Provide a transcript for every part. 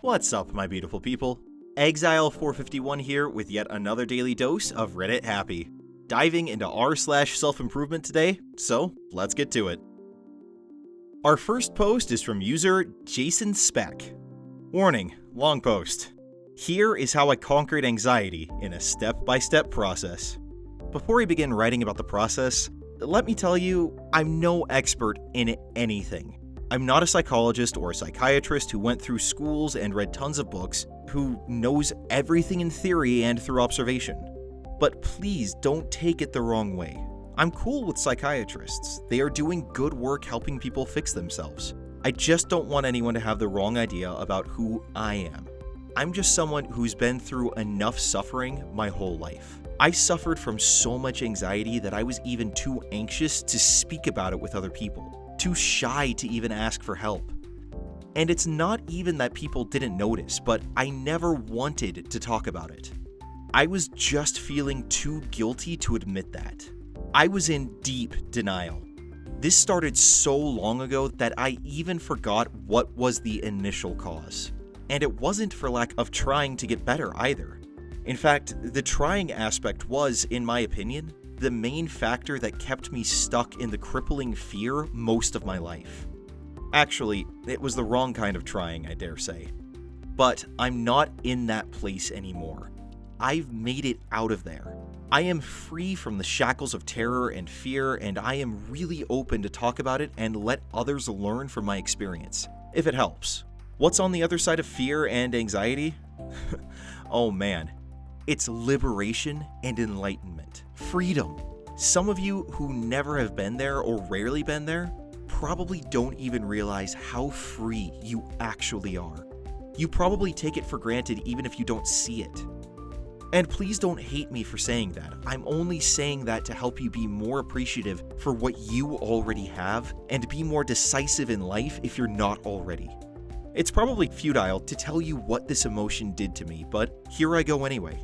What's up, my beautiful people? Exile451 here with yet another daily dose of Reddit Happy. Diving into r/self-improvement today, so let's get to it. Our first post is from user Jason Speck. Warning, long post. Here is how I conquered anxiety in a step-by-step process. Before I begin writing about the process, let me tell you, I'm no expert in anything. I'm not a psychologist or a psychiatrist who went through schools and read tons of books, who knows everything in theory and through observation. But please don't take it the wrong way. I'm cool with psychiatrists. They are doing good work helping people fix themselves. I just don't want anyone to have the wrong idea about who I am. I'm just someone who's been through enough suffering my whole life. I suffered from so much anxiety that I was even too anxious to speak about it with other people, too shy to even ask for help. And it's not even that people didn't notice, but I never wanted to talk about it. I was just feeling too guilty to admit that. I was in deep denial. This started so long ago that I even forgot what was the initial cause. And it wasn't for lack of trying to get better either. In fact, the trying aspect was, in my opinion, the main factor that kept me stuck in the crippling fear most of my life. Actually, it was the wrong kind of trying, I dare say. But I'm not in that place anymore. I've made it out of there. I am free from the shackles of terror and fear, and I am really open to talk about it and let others learn from my experience, if it helps. What's on the other side of fear and anxiety? Oh man. It's liberation and enlightenment. Freedom. Some of you who never have been there or rarely been there probably don't even realize how free you actually are. You probably take it for granted even if you don't see it. And please don't hate me for saying that. I'm only saying that to help you be more appreciative for what you already have and be more decisive in life if you're not already. It's probably futile to tell you what this emotion did to me, but here I go anyway.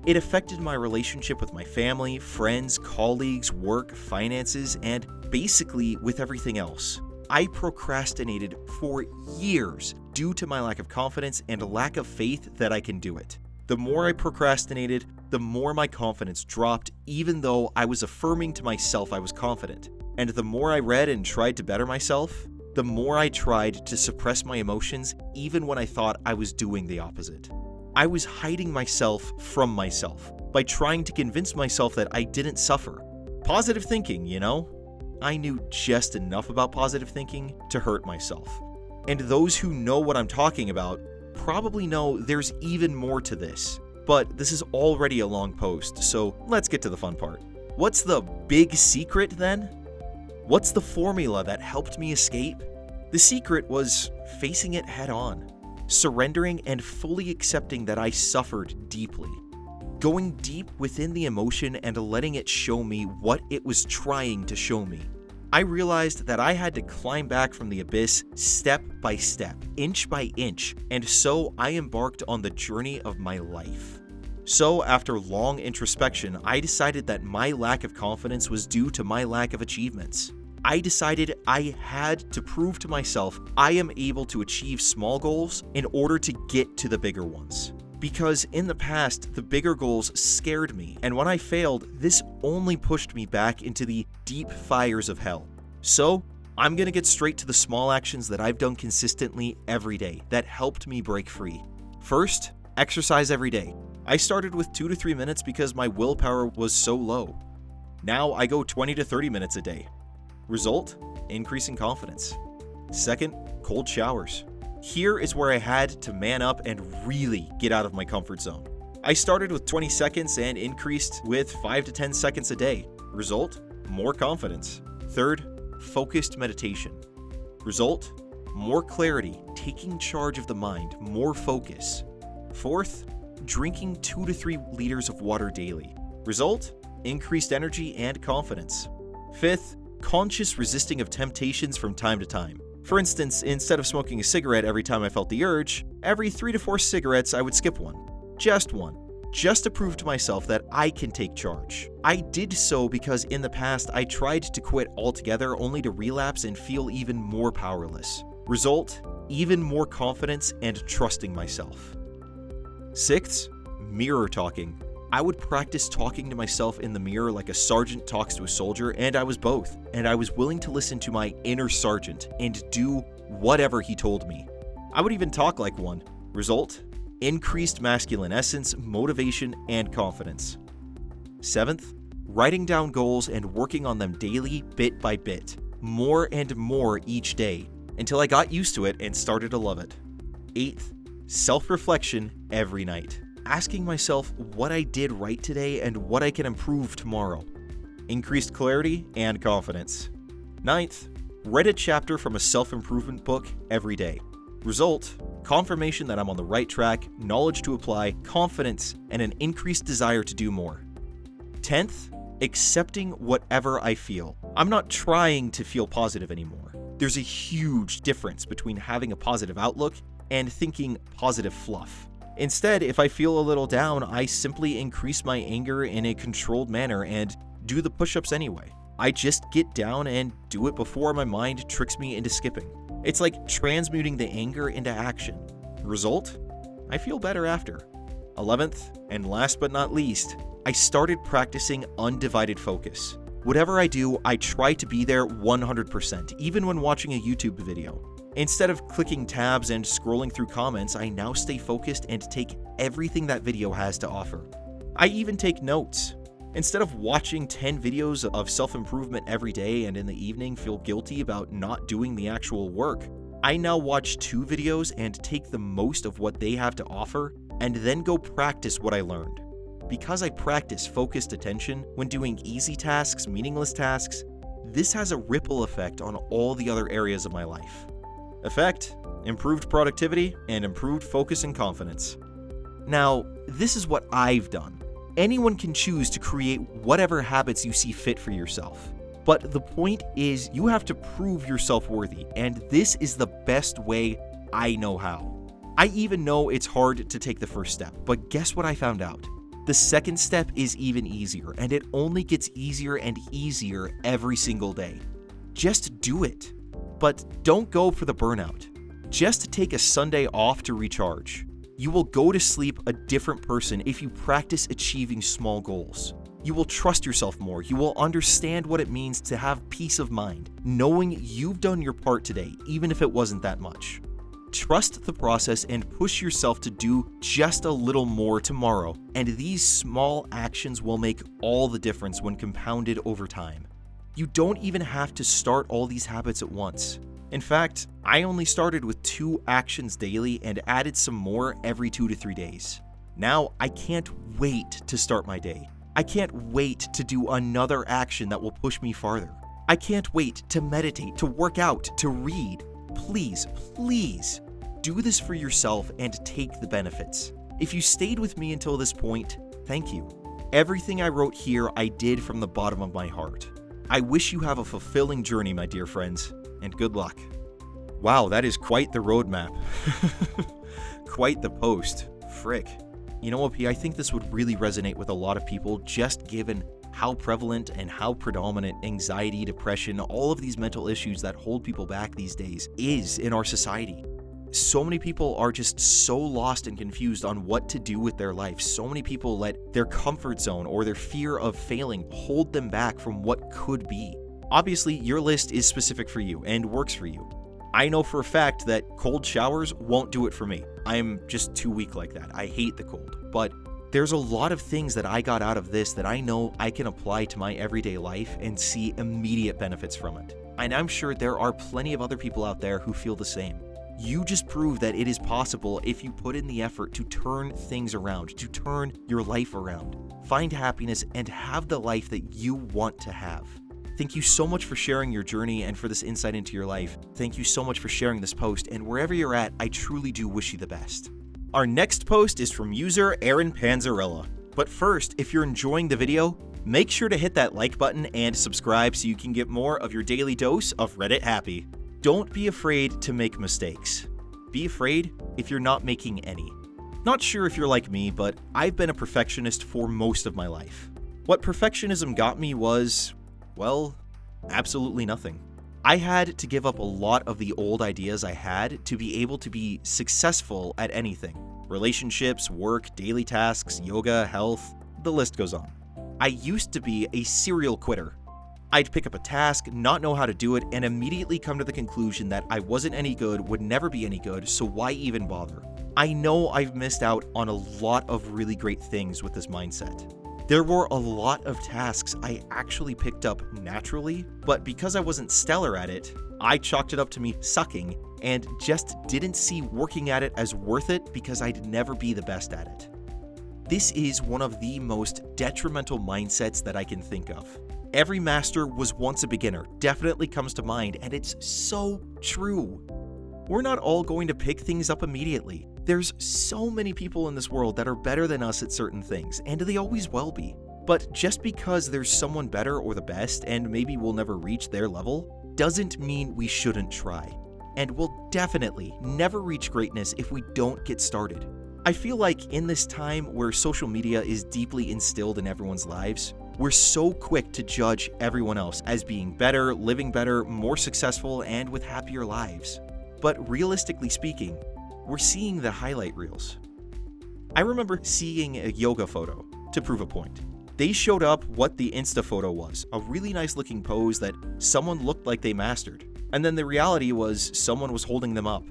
It affected my relationship with my family, friends, colleagues, work, finances, and basically with everything else. I procrastinated for years due to my lack of confidence and a lack of faith that I can do it. The more I procrastinated, the more my confidence dropped, even though I was affirming to myself I was confident. And the more I read and tried to better myself, the more I tried to suppress my emotions, even when I thought I was doing the opposite. I was hiding myself from myself by trying to convince myself that I didn't suffer. Positive thinking, you know? I knew just enough about positive thinking to hurt myself. And those who know what I'm talking about probably know there's even more to this. But this is already a long post, so let's get to the fun part. What's the big secret then? What's the formula that helped me escape? The secret was facing it head on. Surrendering and fully accepting that I suffered deeply. Going deep within the emotion and letting it show me what it was trying to show me. I realized that I had to climb back from the abyss step by step, inch by inch, and so I embarked on the journey of my life. So after long introspection, I decided that my lack of confidence was due to my lack of achievements. I decided I had to prove to myself I am able to achieve small goals in order to get to the bigger ones. Because in the past, the bigger goals scared me, and when I failed, this only pushed me back into the deep fires of hell. So, I'm gonna get straight to the small actions that I've done consistently every day that helped me break free. First, exercise every day. I started with 2 to 3 minutes because my willpower was so low. Now I go 20 to 30 minutes a day. Result? Increasing confidence. Second, cold showers. Here is where I had to man up and really get out of my comfort zone. I started with 20 seconds and increased with 5 to 10 seconds a day. Result? More confidence. Third, focused meditation. Result? More clarity, taking charge of the mind, more focus. Fourth, drinking 2 to 3 liters of water daily. Result? Increased energy and confidence. Fifth, conscious resisting of temptations from time to time. For instance, instead of smoking a cigarette every time I felt the urge, every 3 to 4 cigarettes I would skip one. Just to prove to myself that I can take charge. I did so because in the past I tried to quit altogether only to relapse and feel even more powerless. Result? even more confidence and trusting myself. 6th, mirror talking. I would practice talking to myself in the mirror like a sergeant talks to a soldier, and I was both. And I was willing to listen to my inner sergeant and do whatever he told me. I would even talk like one. Result? Increased masculine essence, motivation, and confidence. 7th, writing down goals and working on them daily, bit by bit, more and more each day, until I got used to it and started to love it. 8th, self-reflection every night, asking myself what I did right today and what I can improve tomorrow. Increased clarity and confidence. 9th, read a chapter from a self-improvement book every day. Result, confirmation that I'm on the right track, knowledge to apply, confidence, and an increased desire to do more. 10th, accepting whatever I feel. I'm not trying to feel positive anymore. There's a huge difference between having a positive outlook and thinking positive fluff. Instead, if I feel a little down, I simply increase my anger in a controlled manner and do the push-ups anyway. I just get down and do it before my mind tricks me into skipping. It's like transmuting the anger into action. Result? I feel better after. 11th, and last but not least, I started practicing undivided focus. Whatever I do, I try to be there 100%, even when watching a YouTube video. Instead of clicking tabs and scrolling through comments, I now stay focused and take everything that video has to offer. I even take notes. Instead of watching 10 videos of self-improvement every day and in the evening feel guilty about not doing the actual work, I now watch 2 videos and take the most of what they have to offer and then go practice what I learned. Because I practice focused attention when doing easy tasks, meaningless tasks, this has a ripple effect on all the other areas of my life. Effect: improved productivity and improved focus and confidence. Now, this is what I've done. Anyone can choose to create whatever habits you see fit for yourself. But the point is, you have to prove yourself worthy, and this is the best way I know how. I even know it's hard to take the first step, but guess what I found out? The second step is even easier, and it only gets easier and easier every single day. Just do it. But don't go for the burnout. Just take a Sunday off to recharge. You will go to sleep a different person if you practice achieving small goals. You will trust yourself more. You will understand what it means to have peace of mind, knowing you've done your part today, even if it wasn't that much. Trust the process and push yourself to do just a little more tomorrow, and these small actions will make all the difference when compounded over time. You don't even have to start all these habits at once. In fact, I only started with 2 actions daily and added some more every 2 to 3 days. Now, I can't wait to start my day. I can't wait to do another action that will push me farther. I can't wait to meditate, to work out, to read. Please, please, do this for yourself and take the benefits. If you stayed with me until this point, thank you. Everything I wrote here, I did from the bottom of my heart. I wish you have a fulfilling journey, my dear friends, and good luck. Wow, that is quite the roadmap. Quite the post. Frick. You know what, P? I think this would really resonate with a lot of people, just given how prevalent and how predominant anxiety, depression, all of these mental issues that hold people back these days is in our society. So many people are just so lost and confused on what to do with their life. So many people let their comfort zone or their fear of failing hold them back from what could be. Obviously, your list is specific for you and works for you. I know for a fact that cold showers won't do it for me. I'm just too weak like that. I hate the cold. But there's a lot of things that I got out of this that I know I can apply to my everyday life and see immediate benefits from it. And I'm sure there are plenty of other people out there who feel the same. You just prove that it is possible if you put in the effort to turn things around, to turn your life around, find happiness, and have the life that you want to have. Thank you so much for sharing your journey and for this insight into your life. Thank you so much for sharing this post, and wherever you're at, I truly do wish you the best. Our next post is from user Aaron Panzarella. But first, if you're enjoying the video, make sure to hit that like button and subscribe so you can get more of your daily dose of Reddit Happy. Don't be afraid to make mistakes. Be afraid if you're not making any. Not sure if you're like me, but I've been a perfectionist for most of my life. What perfectionism got me was, well, absolutely nothing. I had to give up a lot of the old ideas I had to be able to be successful at anything. Relationships, work, daily tasks, yoga, health, the list goes on. I used to be a serial quitter. I'd pick up a task, not know how to do it, and immediately come to the conclusion that I wasn't any good, would never be any good, so why even bother? I know I've missed out on a lot of really great things with this mindset. There were a lot of tasks I actually picked up naturally, but because I wasn't stellar at it, I chalked it up to me sucking and just didn't see working at it as worth it because I'd never be the best at it. This is one of the most detrimental mindsets that I can think of. Every master was once a beginner definitely comes to mind, and it's so true. We're not all going to pick things up immediately. There's so many people in this world that are better than us at certain things, and they always will be. But just because there's someone better or the best, and maybe we'll never reach their level, doesn't mean we shouldn't try. And we'll definitely never reach greatness if we don't get started. I feel like in this time where social media is deeply instilled in everyone's lives, we're so quick to judge everyone else as being better, living better, more successful, and with happier lives. But realistically speaking, we're seeing the highlight reels. I remember seeing a yoga photo to prove a point. They showed up what the Insta photo was, a really nice looking pose that someone looked like they mastered. And then the reality was someone was holding them up.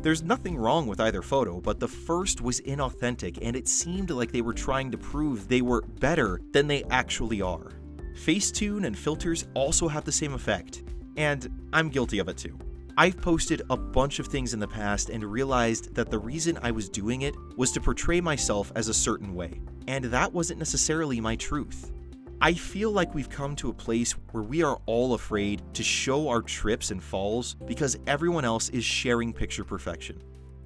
There's nothing wrong with either photo, but the first was inauthentic and it seemed like they were trying to prove they were better than they actually are. Facetune and filters also have the same effect, and I'm guilty of it too. I've posted a bunch of things in the past and realized that the reason I was doing it was to portray myself as a certain way, and that wasn't necessarily my truth. I feel like we've come to a place where we are all afraid to show our trips and falls because everyone else is sharing picture perfection.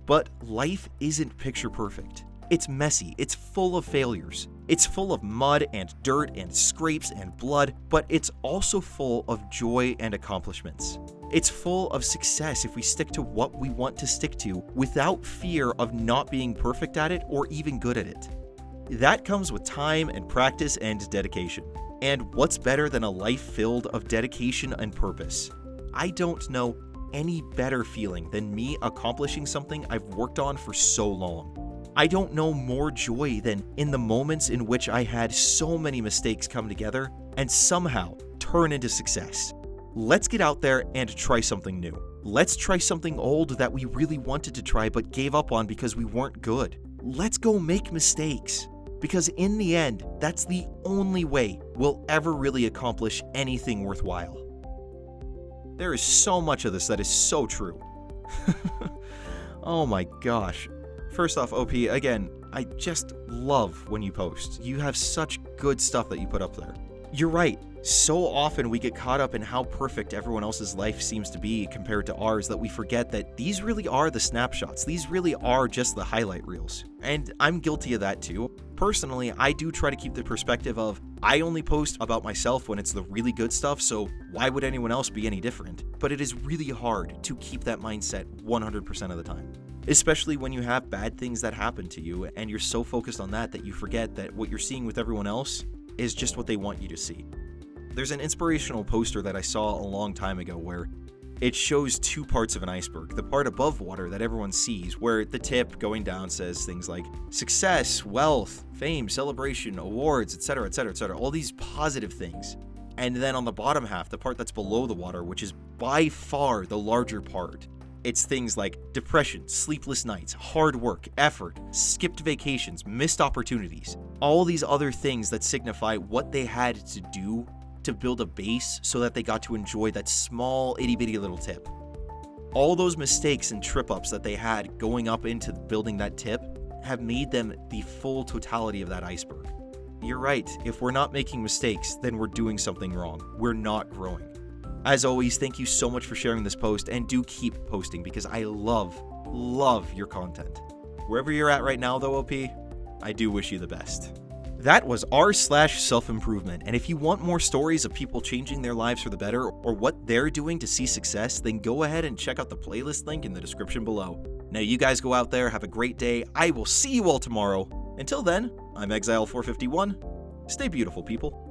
But life isn't picture perfect. It's messy, it's full of failures. It's full of mud and dirt and scrapes and blood, but it's also full of joy and accomplishments. It's full of success if we stick to what we want to stick to without fear of not being perfect at it or even good at it. That comes with time and practice and dedication. And what's better than a life filled of dedication and purpose? I don't know any better feeling than me accomplishing something I've worked on for so long. I don't know more joy than in the moments in which I had so many mistakes come together and somehow turn into success. Let's get out there and try something new. Let's try something old that we really wanted to try but gave up on because we weren't good. Let's go make mistakes. Because in the end, that's the only way we'll ever really accomplish anything worthwhile. There is so much of this that is so true. Oh my gosh. First off, OP, again, I just love when you post. You have such good stuff that you put up there. You're right. So often we get caught up in how perfect everyone else's life seems to be compared to ours that we forget that these really are the snapshots. These really are just the highlight reels. And I'm guilty of that too. Personally, I do try to keep the perspective of I only post about myself when it's the really good stuff, so why would anyone else be any different? But it is really hard to keep that mindset 100% of the time. Especially when you have bad things that happen to you and you're so focused on that you forget that what you're seeing with everyone else is just what they want you to see. There's an inspirational poster that I saw a long time ago where it shows two parts of an iceberg. The part above water that everyone sees, where the tip going down says things like success, wealth, fame, celebration, awards, etc., etc., etc., all these positive things. And then on the bottom half, the part that's below the water, which is by far the larger part, it's things like depression, sleepless nights, hard work, effort, skipped vacations, missed opportunities, all these other things that signify what they had to do to build a base so that they got to enjoy that small itty-bitty little tip. All those mistakes and trip-ups that they had going up into building that tip have made them the full totality of that iceberg. You're right, if we're not making mistakes, then we're doing something wrong. We're not growing. As always, thank you so much for sharing this post, and do keep posting because I love your content. Wherever you're at right now though, OP, I do wish you the best. That was r/self-improvement, and if you want more stories of people changing their lives for the better or what they're doing to see success, then go ahead and check out the playlist link in the description below. Now you guys go out there, have a great day. I will see you all tomorrow. Until then, I'm Exile451. Stay beautiful, people.